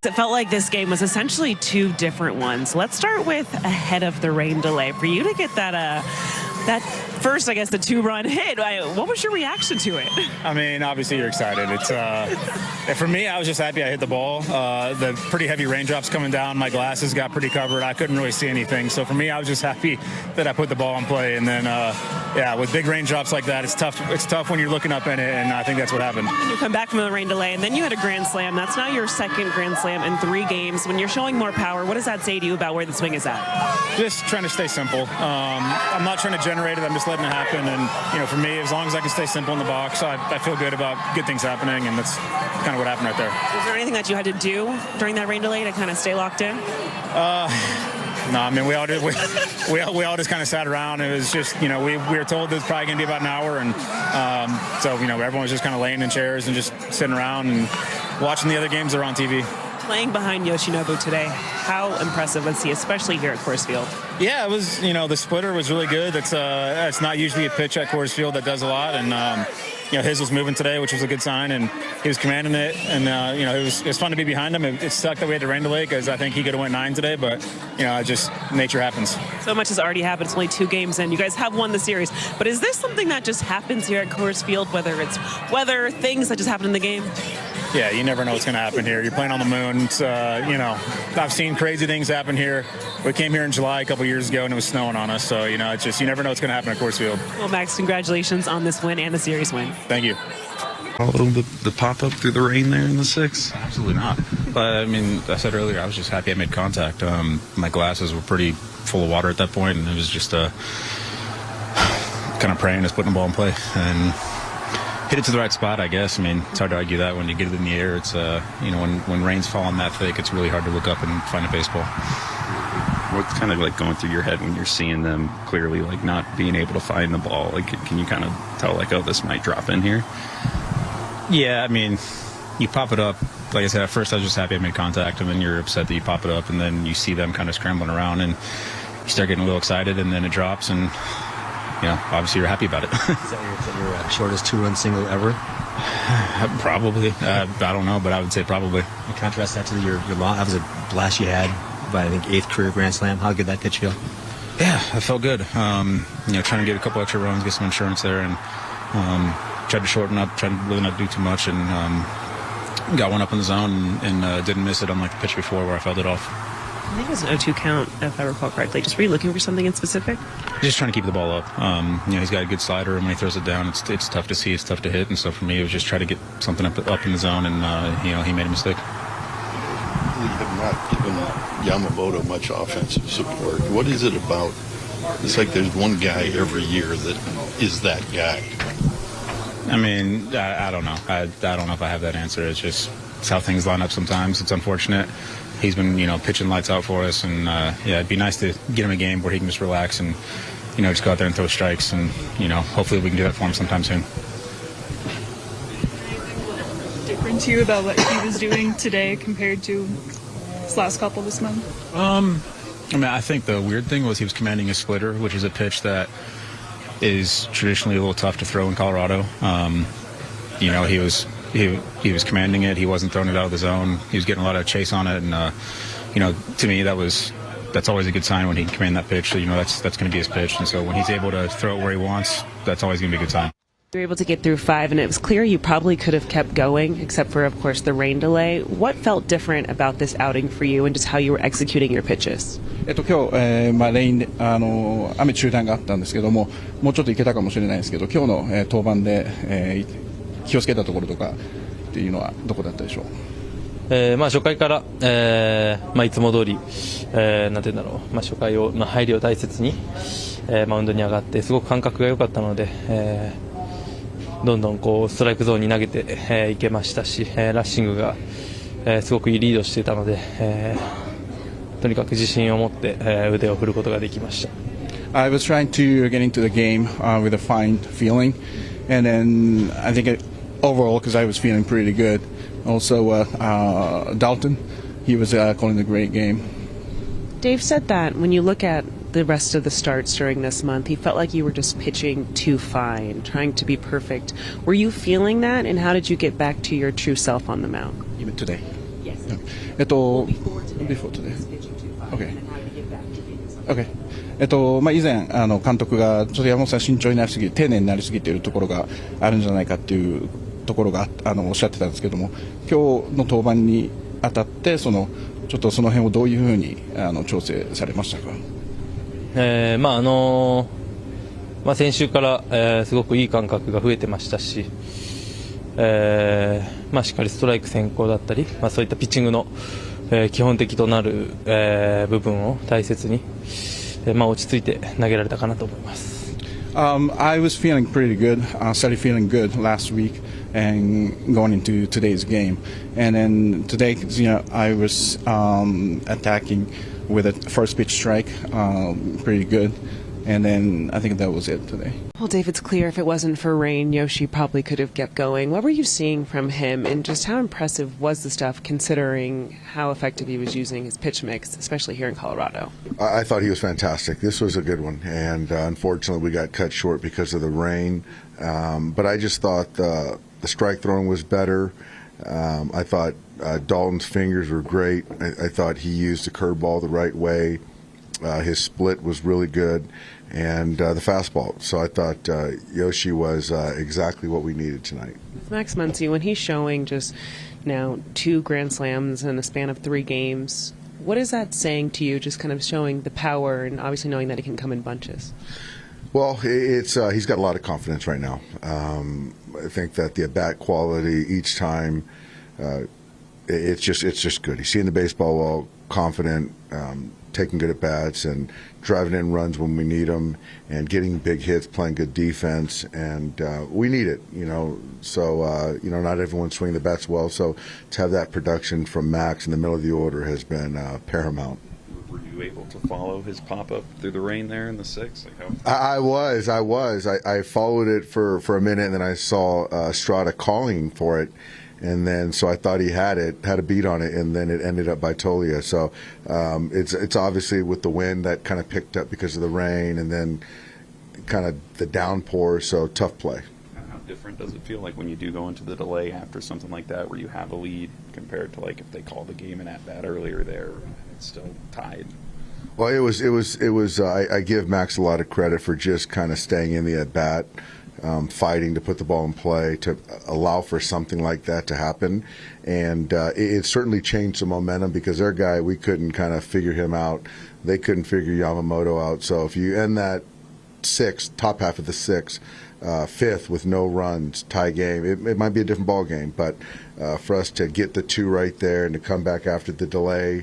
It felt like this game was essentially two different ones. Let's start with ahead of the rain delay. For you to get that first, I guess, the 2-run hit, what was your reaction to it? I mean, obviously you're excited. It's for me, I was just happy I hit the ball. The pretty heavy raindrops coming down, my glasses got pretty covered. I couldn't really see anything. So for me, I was just happy that I put the ball in play. And then, yeah, with big raindrops like that, it's tough. It's tough when you're looking up in it, and I think that's what happened. You come back from the rain delay, and then you had a grand slam. That's now your second grand slam in 3 games. When you're showing more power, what does that say to you about where the swing is at? Just trying to stay simple. I'm not trying to generate it. I'm just letting it happen. And, for me, as long as I can stay simple in the box, I feel good about good things happening, and that's kind of what happened right there. Was there anything that you had to do during that rain delay to kind of stay locked in? No, I mean, we all just kind of sat around. It was just, we were told it was probably going to be about an hour. And so, everyone was just kind of laying in chairs and just sitting around and watching the other games that are on TV. Playing behind Yoshinobu today, how impressive was he, especially here at Coors Field? Yeah, it was, the splitter was really good. It's not usually a pitch at Coors Field that does a lot. And, his was moving today, which was a good sign, and he was commanding it. And, it was fun to be behind him. It sucked that we had to rain delay because I think he could have went 9 today, but, just nature happens. So much has already happened. It's only 2 games in. You guys have won the series. But is this something that just happens here at Coors Field, whether it's weather, things that just happen in the game? Yeah, you never know what's going to happen here. You're playing on the moon. It's, I've seen crazy things happen here. We came here in July a couple years ago, and it was snowing on us. So, it's just you never know what's going to happen at Coors Field. Well, Max, congratulations on this win and the series win. Thank you. Follow the pop-up through the rain there in the 6th? Absolutely not. But, I said earlier, I was just happy I made contact. My glasses were pretty full of water at that point, and it was just kind of praying, just putting the ball in play. And hit it to the right spot, I guess. It's hard to argue that when you get it in the air. It's, when rain's falling that thick, it's really hard to look up and find a baseball. What's kind of like going through your head when you're seeing them clearly, like not being able to find the ball? Like, can you kind of tell, like, oh, this might drop in here? Yeah, you pop it up. Like I said, at first I was just happy I made contact, and then you're upset that you pop it up, and then you see them kind of scrambling around, and you start getting a little excited, and then it drops, and obviously you're happy about it. Is that your shortest 2-run single ever? Probably. I don't know, but I would say probably. You contrast that to your long. That was a blast you had by, I think, 8th career Grand Slam. How good that pitch feel? Yeah, it felt good. Trying to get a couple extra runs, get some insurance there, and tried to shorten up, tried to really not do too much, and got one up in the zone and didn't miss it unlike the pitch before where I fouled it off. I think it was an 0-2 count, if I recall correctly. Just were you looking for something in specific? Just trying to keep the ball up. He's got a good slider, and when he throws it down, it's tough to see, it's tough to hit. And so for me, it was just try to get something up in the zone, and he made a mistake. You have not given Yamamoto much offensive support. What is it about? It's like there's one guy every year that is that guy. I don't know. I don't know if I have that answer. It's how things line up sometimes. It's unfortunate. He's been, pitching lights out for us, and it'd be nice to get him a game where he can just relax and, just go out there and throw strikes, and, hopefully we can do that for him sometime soon. Different to you about what he was doing today compared to his last couple this month? I think the weird thing was he was commanding a splitter, which is a pitch that is traditionally a little tough to throw in Colorado. He was commanding it. He wasn't throwing it out of the zone. He was getting a lot of chase on it, and to me that's always a good sign when he can command that pitch. So that's going to be his pitch, and so when he's able to throw it where he wants, that's always going to be a good sign. You were able to get through 5, and it was clear you probably could have kept going, except for, of course, the rain delay. What felt different about this outing for you, and just how you were executing your pitches? 今日、レイン雨中断があったんですけども、もうちょっといけたかもしれないですけど、今日の、登板で、気をつけたところとかっていうのはどこだったでしょう？初回から、いつも通り、なんていうんだろう、初回を、入りを大切に、マウンドに上がってすごく感覚が良かったので、どんどんストライクゾーンに投げて、いけましたし、ラッシングが、すごくいいリードしていたので、とにかく自信を持って、腕を振ることができました。I was trying to get into the game with a fine feeling, and then I think overall, because I was feeling pretty good. Also, Dalton, he was calling a great game. Dave said that when you look at the rest of the starts during this month, he felt like you were just pitching too fine, trying to be perfect. Were you feeling that, and how did you get back to your true self on the mound? Even today. Yes. before today. Okay. 以前監督がちょっと山本さん慎重になりすぎ、丁寧になりすぎているところがあるんじゃないかっていうところがおっしゃってたんですけども、今日の登板にあたってちょっとその辺をどういうふうに調整されましたか？先週から、すごくいい感覚が増えてましたし、しっかりストライク先行だったり、そういったピッチングの、基本的となる、部分を大切に、落ち着いて投げられたかなと思います。I was feeling pretty good, started feeling good last week and going into today's game. And then today, I was attacking with a first pitch strike, pretty good. And then I think that was it today. Well, Dave, it's clear if it wasn't for rain, Yoshi probably could have kept going. What were you seeing from him, and just how impressive was the stuff considering how effective he was using his pitch mix, especially here in Colorado? I thought he was fantastic. This was a good one, and unfortunately we got cut short because of the rain. But I just thought the strike throwing was better. I thought Dalton's fingers were great. I thought he used the curveball the right way. His split was really good, and the fastball. So I thought Yoshi was exactly what we needed tonight. Max Muncy, when he's showing just now 2 Grand Slams in a span of 3 games, what is that saying to you, just kind of showing the power and obviously knowing that he can come in bunches? Well, it's he's got a lot of confidence right now. I think that the at-bat quality each time, it's just good. He's seeing the baseball well, confident, taking good at-bats and driving in runs when we need them and getting big hits, playing good defense, and we need it, So, not everyone's swinging the bats well, so to have that production from Max in the middle of the order has been paramount. Were you able to follow his pop-up through the rain there in the 6th? I was. I followed it for a minute, and then I saw Estrada calling for it. And then, so I thought he had a beat on it, and then it ended up by Tolia. So it's obviously with the wind that kind of picked up because of the rain, and then kind of the downpour. So tough play. How different does it feel like when you do go into the delay after something like that, where you have a lead, compared to like if they called the game in at bat earlier there, and it's still tied? Well, it was. I give Max a lot of credit for just kind of staying in the at bat. Fighting to put the ball in play, to allow for something like that to happen. And it certainly changed the momentum because their guy, we couldn't kind of figure him out. They couldn't figure Yamamoto out. So if you end that 6th, top half of the 6th, 5th with no runs, tie game, it might be a different ball game. But for us to get the 2 right there and to come back after the delay,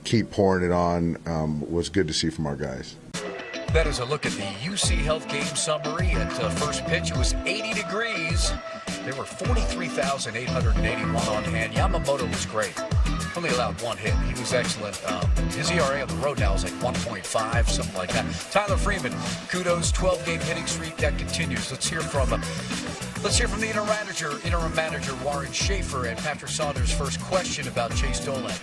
keep pouring it on, was good to see from our guys. That is a look at the UC Health game summary. At first pitch, it was 80 degrees. There were 43,881 on hand. Yamamoto was great. Only allowed 1 hit. He was excellent. His ERA on the road now is like 1.5, something like that. Tyler Freeman, kudos, 12-game hitting streak that continues. Let's hear from the interim manager Warren Schaefer, and Patrick Saunders' first question about Chase Dolander.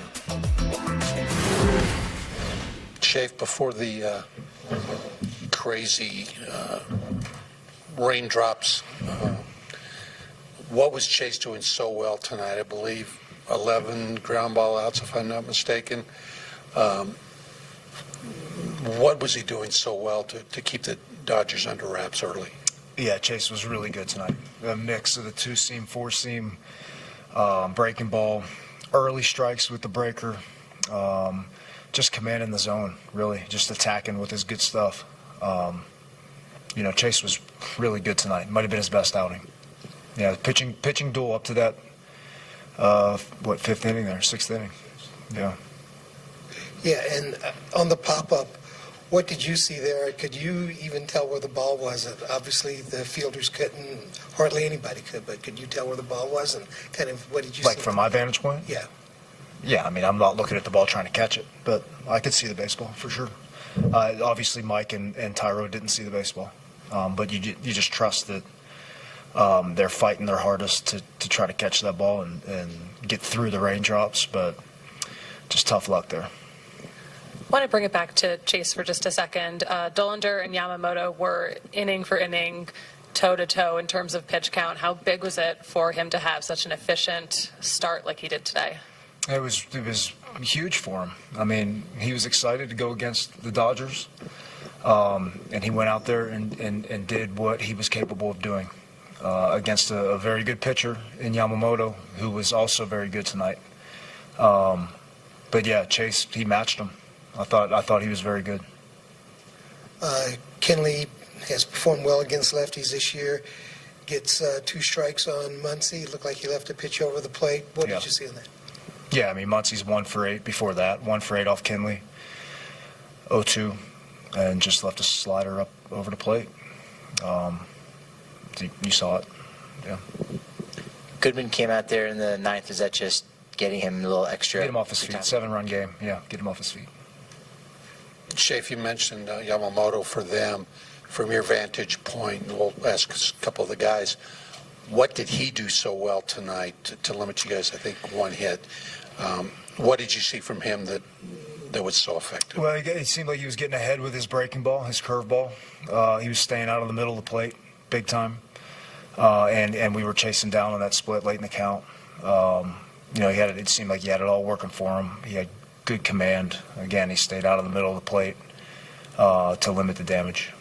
Schaefer, before the crazy raindrops, what was Chase doing so well tonight? I believe 11 ground ball outs, if I'm not mistaken. What was he doing so well to keep the Dodgers under wraps early? Yeah, Chase was really good tonight. The mix of the 2-seam, 4-seam, breaking ball, early strikes with the breaker, just commanding the zone, really, just attacking with his good stuff. Chase was really good tonight. Might have been his best outing. Yeah, pitching duel up to that, 5th inning there, 6th inning. Yeah. Yeah, and on the pop-up, what did you see there? Could you even tell where the ball was? Obviously, the fielders couldn't, hardly anybody could, but could you tell where the ball was, and kind of what did you see? Like from my vantage point? Yeah. Yeah, I mean, I'm not looking at the ball trying to catch it, but I could see the baseball for sure. Obviously, Mike and Tyro didn't see the baseball, but you just trust that they're fighting their hardest to try to catch that ball and get through the raindrops, but just tough luck there. I want to bring it back to Chase for just a second. Dolander and Yamamoto were inning for inning, toe-to-toe in terms of pitch count. How big was it for him to have such an efficient start like he did today? It was huge for him. I mean, he was excited to go against the Dodgers, and he went out there and did what he was capable of doing against a very good pitcher in Yamamoto, who was also very good tonight. But yeah, Chase, he matched him. I thought he was very good. Kenley has performed well against lefties this year. Gets 2 strikes on Muncy. Looked like he left a pitch over the plate. What did you see on that? Yeah, I mean, Muncy's 1 for 8 before that. 1 for 8 off Kenley. 0-2, and just left a slider up over the plate. You saw it. Yeah. Goodman came out there in the 9th. Is that just getting him a little extra? Get him off his feet. 7-run game. Yeah, get him off his feet. Shafe, you mentioned Yamamoto for them. From your vantage point, we'll ask a couple of the guys, what did he do so well tonight to limit you guys, I think, 1 hit? What did you see from him that was so effective? Well, it seemed like he was getting ahead with his breaking ball, his curveball. He was staying out of the middle of the plate big time. And we were chasing down on that split late in the count. It seemed like he had it all working for him. He had good command. Again, he stayed out of the middle of the plate to limit the damage.